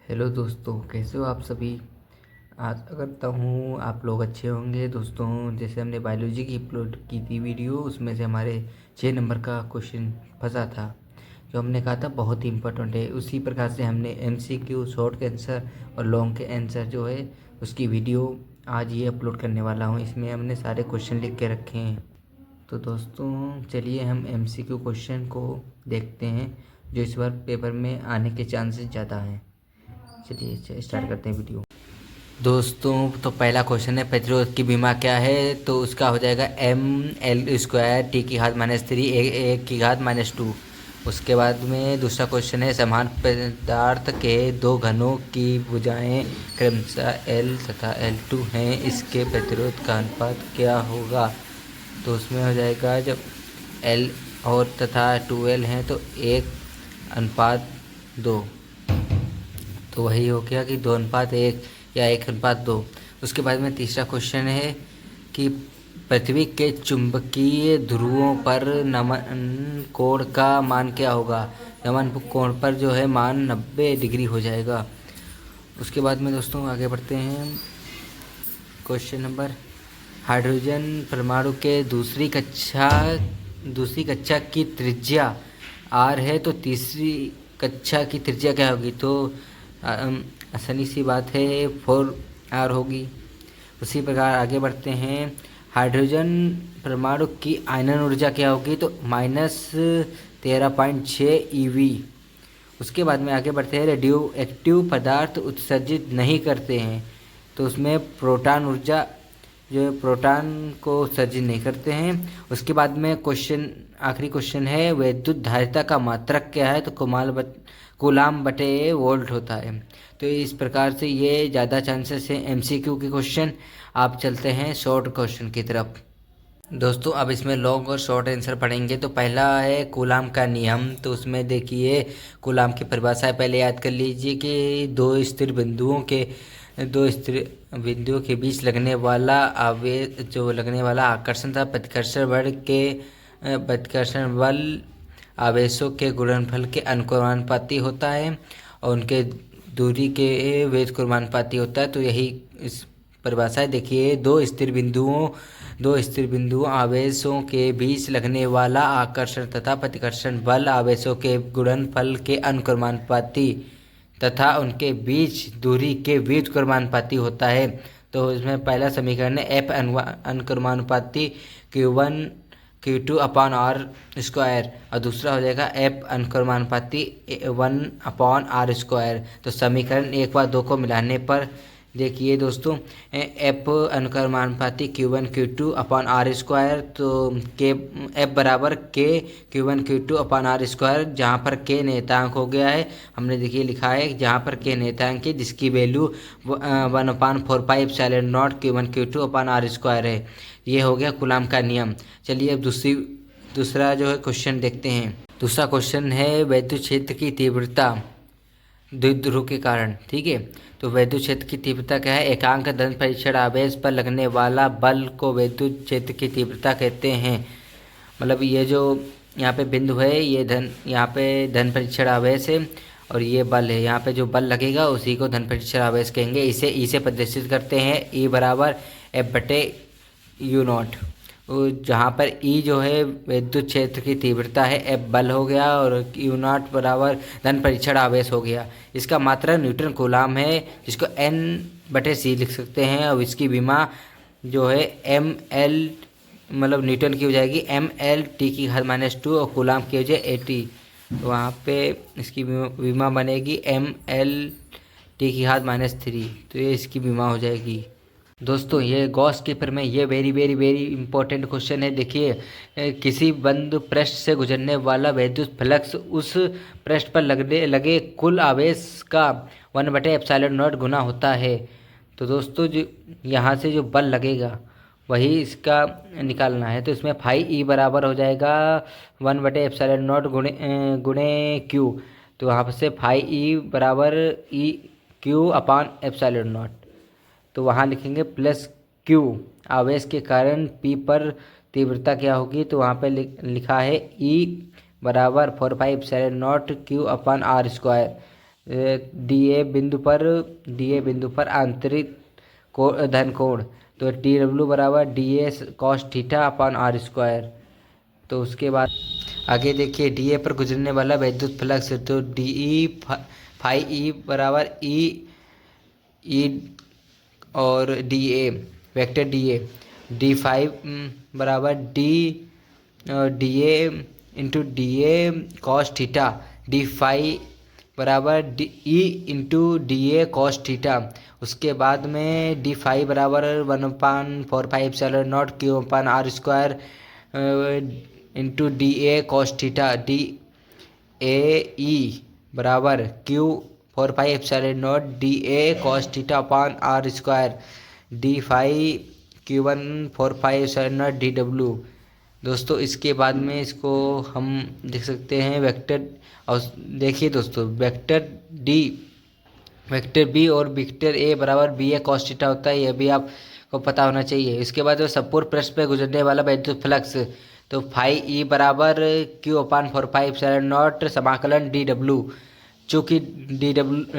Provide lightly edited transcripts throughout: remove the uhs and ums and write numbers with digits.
Hello दोस्तों, कैसे हो आप सभी। आशा करता हूँ आप लोग अच्छे होंगे। दोस्तों, जैसे हमने बायोलॉजी की अपलोड की थी वीडियो, उसमें से हमारे 6 नंबर का क्वेश्चन फंसा था, जो हमने कहा था बहुत ही इम्पोर्टेंट है। उसी प्रकार से हमने एमसीक्यू, शॉर्ट के आंसर और लॉन्ग के आंसर जो है उसकी वीडियो आज ये अपलोड करने वाला हूँ। इसमें हमने सारे क्वेश्चन लिख के रखे हैं। तो दोस्तों चलिए हम एमसीक्यू क्वेश्चन को देखते हैं, जो इस बार पेपर में आने के चांसेस ज़्यादा हैं। चलिए स्टार्ट करते हैं वीडियो। दोस्तों, तो पहला क्वेश्चन है प्रतिरोध की बीमा क्या है। तो उसका हो जाएगा ml² t⁻³ a की घात -2। उसके बाद में दूसरा क्वेश्चन है समान पदार्थ के दो घनों की भुजाएं क्रमशः L तथा L2 हैं, इसके प्रतिरोध का अनुपात क्या होगा। तो उसमें हो जाएगा जब L और तथा 2L हैं तो 1:2। तो वही हो गया कि 2:1 या 1:2। उसके बाद में तीसरा क्वेश्चन है कि पृथ्वी के चुंबकीय ध्रुवों पर नमन कोण का मान क्या होगा। नमन कोण पर जो है मान 90 डिग्री हो जाएगा। उसके बाद में दोस्तों आगे बढ़ते हैं। क्वेश्चन नंबर, हाइड्रोजन परमाणु के दूसरी कक्षा की त्रिज्या r है, तो तीसरी कक्षा की त्रिज्या क्या होगी। तो आसानी सी बात है 4r होगी। उसी प्रकार आगे बढ़ते हैं। हाइड्रोजन परमाणु की आयनन ऊर्जा क्या होगी। तो -13.6 eV। उसके बाद में आगे बढ़ते हैं। रेडियो एक्टिव पदार्थ उत्सर्जित नहीं करते हैं, तो उसमें प्रोटॉन ऊर्जा जो है प्रोटॉन को उत्सर्जित नहीं करते हैं। उसके बाद में क्वेश्चन, आखिरी क्वेश्चन है विद्युत धारिता का मात्रक क्या है। तो कूलाम बटे वोल्ट होता है। तो इस प्रकार से ये ज़्यादा चांसेस हैं एमसीक्यू के क्वेश्चन। आप चलते हैं शॉर्ट क्वेश्चन की तरफ। दोस्तों, अब इसमें लॉन्ग और शॉर्ट आंसर पढ़ेंगे। तो पहला है कूलाम का नियम। तो उसमें देखिए कूलाम की परिभाषा पहले याद कर लीजिए कि दो स्थिर बिंदुओं के बीच लगने वाला आकर्षण तथा प्रतिकर्षण बल आवेशों के गुणनफल के अनुक्रमानुपाती होता है और उनके दूरी के वेध क्रमानुपाती होता है। तो यही इस परिभाषा है। देखिए दो स्थिर बिंदुओं आवेशों के बीच लगने वाला आकर्षण तथा प्रतिकर्षण बल आवेशों के गुणनफल के अनुक्रमानुपाती तथा उनके बीच दूरी के व्युत्क्रमानुपाती होता है। तो इसमें पहला समीकरण है F अनुक्रमानुपाती Q1Q2/r², और दूसरा हो जाएगा F अनुक्रमानुपाती 1/r²। तो समीकरण 1 व 2 को मिलाने पर देखिए दोस्तों, F अनुक्रमानुपाती Q1Q2/r²। तो K F बराबर K Q1Q2/r², जहाँ पर K नियतांक हो गया है। हमने देखिए लिखा है जहाँ पर K नियतांक है, जिसकी वैल्यू 1/4πε0 Q1Q2/r² है। ये हो गया कूलाम का नियम। चलिए अब दूसरा जो है क्वेश्चन देखते हैं। दूसरा क्वेश्चन है विद्युत क्षेत्र की तीव्रता द्विध्रुव के कारण। ठीक है, तो विद्युत क्षेत्र की तीव्रता क्या है। एकांक धन परीक्षण आवेश पर लगने वाला बल को विद्युत क्षेत्र की तीव्रता कहते हैं। मतलब ये जो यहाँ पे बिंदु है, ये यहाँ पे धन परीक्षण आवेश है और ये बल है। यहाँ पे जो बल लगेगा उसी को धन परीक्षण आवेश कहेंगे। इसे ई से प्रदर्शित करते हैं। E बराबर F/U0। जहाँ पर E जो है विद्युत क्षेत्र की तीव्रता है, F बल हो गया और U0 बराबर धन परीक्षण आवेश हो गया। इसका मात्रक न्यूटन कूलाम है, जिसको N/C लिख सकते हैं। और इसकी विमा जो है ml मतलब न्यूटन की हो जाएगी mL/T⁻², और कूलाम की हो जाए 80। तो वहाँ पे इसकी विमा बनेगी mL/T⁻3। तो ये इसकी विमा हो जाएगी। दोस्तों, ये गॉस के पेपर में ये very very very important question है। देखिए किसी बंद पृष्ठ से गुजरने वाला विद्युत फ्लक्स उस पृष्ठ पर लगे कुल आवेश का 1/ε0 गुना होता है। तो दोस्तों, जो यहाँ से जो बल लगेगा वही इसका निकालना है। तो इसमें φE बराबर हो जाएगा 1/ε0 गुणे Q। तो यहाँ से φE बराबर Q/ε0। तो वहाँ लिखेंगे प्लस Q। आवेश के कारण P पर तीव्रता क्या होगी। तो वहाँ पे लिखा है E बराबर 4πε0 Q/r²। डी ए बिंदु पर आंतरिक धन कोण, तो टी डब्ल्यू बराबर D A cos theta upon R square. तो उसके बाद आगे देखिए डी ए पर गुजरने वाला विद्युत फ्लक्स, तो डी ई फाई ई बराबर ई और D A vector D five बराबर D A into D A cos theta, D five बराबर D E into D A cos theta. उसके बाद में डी फाइव बराबर 1/4πε0 Q upon R square into D A cos theta, D A E बराबर Q4πε0 D A cos theta upon R square, D five Q1 4πε0 D W. दोस्तों इसके बाद में इसको हम देख सकते हैं वेक्टर, और देखिए दोस्तों वेक्टर बी और वेक्टर ए बराबर बी ए कॉस थीटा होता है, यह भी आपको पता होना चाहिए। इसके बाद जो संपूर्ण पृष्ठ पे गुजरने वाला विद्युत फ्लक्स, तो फाई ई बराबर Q/4πε0 समाकलन डी डब्ल्यू, चूँकि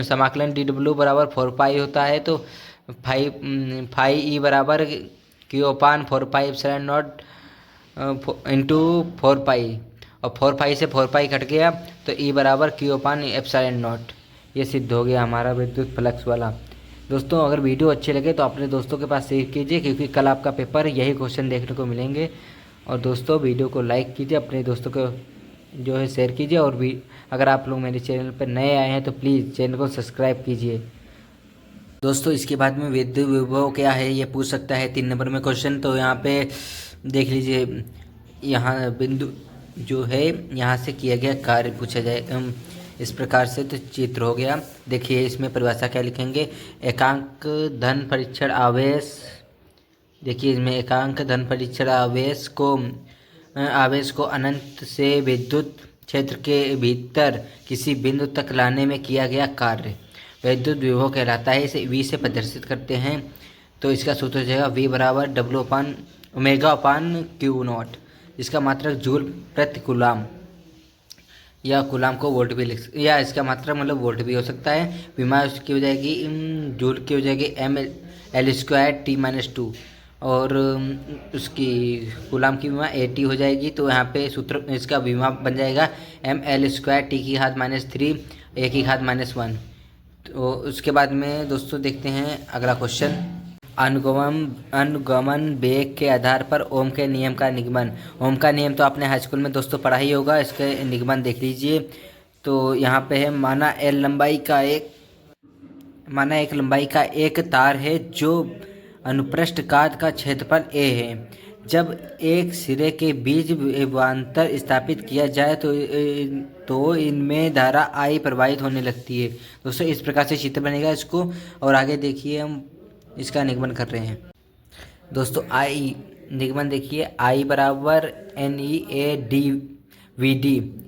समाकलन डी डब्ल्यू बराबर 4π होता है, तो फाई ई बराबर Q/4πε0 इंटू 4π, और 4π से 4π कट गया तो ई बराबर Q/ε0। ये सिद्ध हो गया हमारा विद्युत फ्लक्स वाला। दोस्तों अगर वीडियो अच्छे लगे तो अपने दोस्तों के पास शेयर कीजिए, क्योंकि कल आपका पेपर यही क्वेश्चन देखने को मिलेंगे। और दोस्तों वीडियो को लाइक कीजिए, अपने दोस्तों को जो है शेयर कीजिए, और भी अगर आप लोग मेरे चैनल पर नए आए हैं तो प्लीज़ चैनल को सब्सक्राइब कीजिए। दोस्तों इसके बाद में विद्युत विभव क्या है ये पूछ सकता है 3 नंबर में क्वेश्चन। तो यहाँ पे देख लीजिए, यहाँ बिंदु जो है यहाँ से किया गया कार्य पूछा जाए इस प्रकार से। तो चित्र हो गया, देखिए इसमें परिभाषा क्या लिखेंगे, एकांक धन परीक्षण आवेश। देखिए इसमें एकांक धन परीक्षण आवेश को अनंत से विद्युत क्षेत्र के भीतर किसी बिंदु तक लाने में किया गया कार्य विद्युत विभव कहलाता है। इसे V से प्रदर्शित करते हैं, तो इसका सूत्र हो जाएगा V बराबर W upon omega upon Q not, इसका मात्रक जूल प्रति कूलाम, या कूलाम को वोल्ट भी लिख, या इसका मात्रक मतलब वोल्ट भी हो सकता है। विमा उसकी हो जाएगी जूल की हो जाएगी mL²T-2, और उसकी कूलाम की विमा 80 हो जाएगी। तो यहाँ पे सूत्र इसका विमा बन जाएगा mL²T⁻3 1 तो उसके बाद में दोस्तों देखते हैं अगला क्वेश्चन, अनुगमन वेग के आधार पर ओम के नियम का निगमन। ओम का नियम तो आपने हाई स्कूल में दोस्तों पढ़ा ही होगा, इसके निगमन देख लीजिए। तो यहाँ पे है, माना एक लंबाई का एक तार है जो अनुप्रस्थ काट का क्षेत्रफल a है। जब एक सिरे के बीच विभवांतर स्थापित किया जाए तो इनमें धारा I प्रवाहित होने लगती है। दोस्तों इस प्रकार से चित्र बनेगा इसको, और आगे देखिए हम इसका निगमन कर रहे हैं। दोस्तों I निगमन देखिए, I बराबर NEADVD,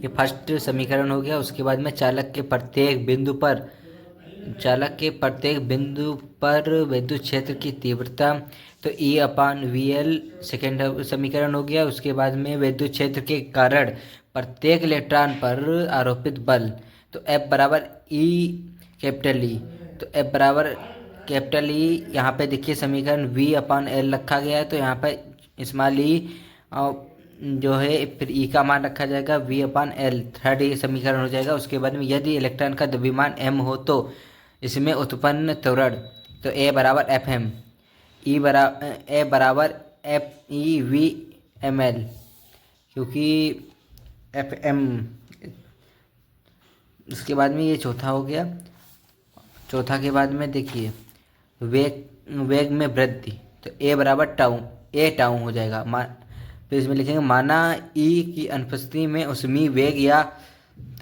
ये फर्स्ट समीकरण हो गया। उसके बाद में चालक के प्रत्येक बिंदु पर विद्युत क्षेत्र की तीव्रता, तो E/VL सेकेंड समीकरण हो गया। उसके बाद में विद्युत क्षेत्र के कारण प्रत्येक इलेक्ट्रॉन पर आरोपित बल, तो F बराबर कैपिटल E, तो F बराबर कैपिटल E। यहाँ पे देखिए समीकरण V/L रखा गया है, तो यहाँ पे स्मॉल e जो है फिर E का मान रखा जाएगा V/L, थर्ड ये समीकरण हो जाएगा। उसके बाद में यदि इलेक्ट्रॉन का द्रव्यमान m हो तो इसमें उत्पन्न त्वरण, तो A बराबर FM, E बराबर FeVmL, क्योंकि FM। उसके बाद में ये चौथा हो गया। चौथा के बाद में देखिए वेग में वृद्धि, तो A बराबर टाउ हो जाएगा। फिर इसमें लिखेंगे, माना E की अनुपस्थिति में उसमें वेग या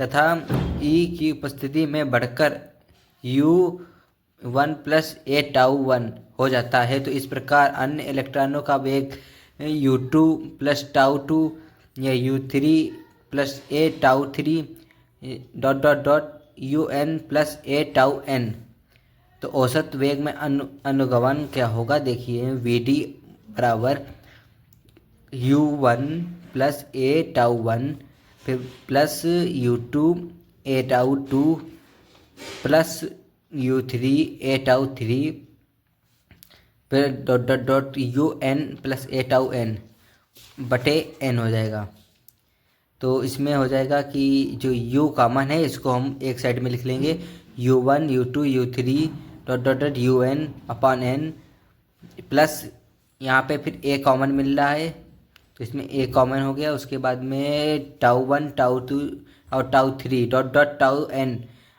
तथा E की उपस्थिति में बढ़कर U1 + A टाउ1 हो जाता है, तो इस प्रकार अन्य इलेक्ट्रॉनों का वेग U2 + टाउ2 या U3 + A टाउ3 ... UN + A tau n। तो औसत वेग में अनुगमन क्या होगा, देखिए VD बराबर U1 + A टाउ1 फिर प्लस U2 A टाउ2 प्लस U3 ए टाउ 3 फिर dot dot dot UN plus A tau N बटे N हो जाएगा। तो इसमें हो जाएगा कि जो U कॉमन है इसको हम एक साइड में लिख लेंगे, U1 U2 U3 dot dot dot UN upon N plus यहाँ पे फिर A कॉमन मिल रहा है तो इसमें A कॉमन हो गया। उसके बाद में टाउ 1 टाउ 2 और tau 3 dot dot tau N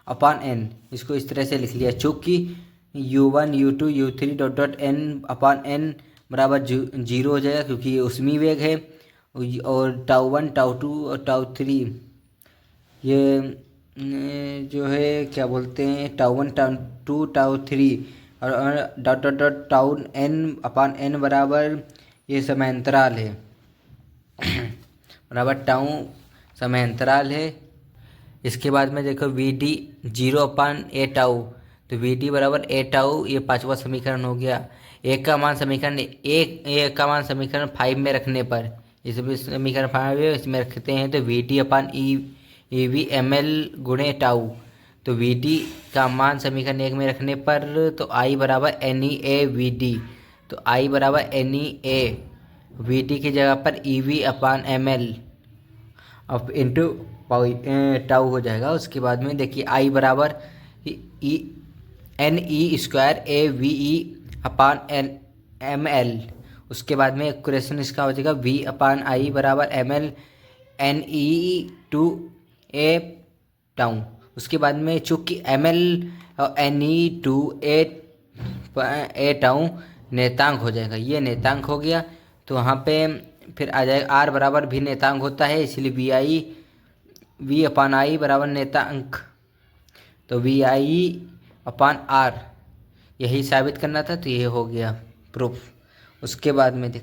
upon N, इसको इस तरह से लिख लिया चूँकि U1 U2 U3 dot dot N upon N बराबर 0 हो जाएगा क्योंकि ये उसमें वेग है। और टाउ 1 टाउ 2 और टाउ 3 ये जो है क्या बोलते हैं टाउ 1 टाउ 2 टाउ 3 और dot dot dot tau N upon N बराबर ये समय अंतराल है बराबर टाउ समय अंतराल है। इसके बाद में देखो VD 0 अपॉन ए टाउ, तो VD बराबर ए टाउ, ये पांचवा समीकरण हो गया। एक का मान समीकरण एक का मान समीकरण 5 में रखने पर, इसमें समीकरण 5 है इसमें रखते हैं तो VD अपॉन EV ml गुणे टाउ, तो VD का मान समीकरण 1 में रखने पर तो I बराबर NEA VD, तो I बराबर NEA VD की जगह पर EV अपॉन ML अब इंटू टाउ हो जाएगा। उसके बाद में देखिए I बराबर NE square AVE upon ML, उसके बाद में इक्वेशन इसका हो जाएगा V अपॉन I बराबर ML NE/A टाउ। उसके बाद में चूँकि ML और NE/A टाउ नेतांक हो जाएगा, ये नेतांक हो गया तो वहाँ पे फिर आ जाएगा R बराबर भी नेतांक होता है इसलिए V अपॉन I बराबर नेतांक, तो VI अपॉन R यही साबित करना था तो ये हो गया प्रूफ। उसके बाद में देख